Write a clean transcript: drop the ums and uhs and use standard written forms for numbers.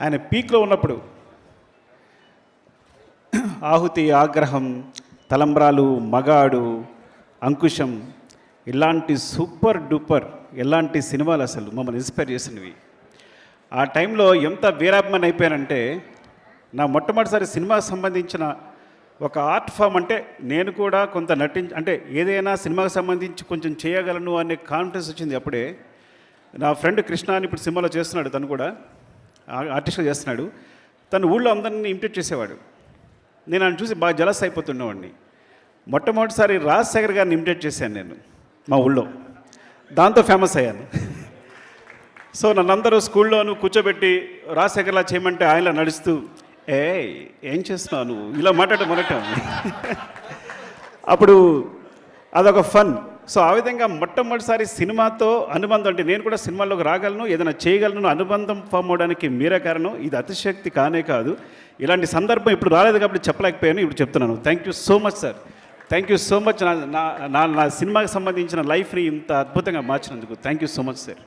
ఆయన పీక్లో ఉన్నప్పుడు ఆహుతి, ఆగ్రహం, తలంబ్రాలు, మగాడు, అంకుశం ఇలాంటి సూపర్ డూపర్ ఎలాంటి సినిమాలు అసలు మమ్మల్ని ఇన్స్పైర్ చేసినవి. ఆ టైంలో ఎంత వీరాభిమాని అయిపోయానంటే, నా మొట్టమొదటిసారి సినిమాకి సంబంధించిన ఒక ఆర్ట్ ఫామ్ అంటే నేను కూడా కొంత అంటే ఏదైనా సినిమాకి సంబంధించి కొంచెం చేయగలను అనే కాన్ఫిడెన్స్ వచ్చింది అప్పుడే. నా ఫ్రెండ్ కృష్ణ అని ఇప్పుడు సినిమాలో చేస్తున్నాడు, తను కూడా ఆర్టిస్ట్గా చేస్తున్నాడు. తను ఊళ్ళో అందరినీ ఇమిటేట్ చేసేవాడు. నేను ఆయన చూసి బాగా జలస్ అయిపోతుండేవాడిని. మొట్టమొదటిసారి రాజశేఖర్ గారిని ఇమిటేట్ చేశాను నేను మా ఊళ్ళో, దాంతో ఫేమస్ అయ్యాను. సో నన్నందరూ స్కూల్లోనూ కూర్చోబెట్టి రాజశేఖర్లా చేయమంటే ఆయనలా నడుస్తూ ఏం చేస్తున్నావు నువ్వు ఇలా మాట్లాడటం మొదట. అప్పుడు అదొక ఫన్. సో ఆ విధంగా మొట్టమొదటిసారి సినిమాతో అనుబంధం, అంటే నేను కూడా సినిమాల్లోకి రాగలను, ఏదైనా చేయగలను, అనుబంధం ఫామ్ అవడానికి మీరే కారణం. ఇది అతిశక్తి కానే కాదు. ఇలాంటి సందర్భం ఇప్పుడు రాలేదు కాబట్టి చెప్పలేకపోయాను, ఇప్పుడు చెప్తున్నాను. Thank you so much sir, thank you so much. నా సినిమాకి సంబంధించిన లైఫ్ని ఇంత అద్భుతంగా మార్చినందుకు thank you so much sir.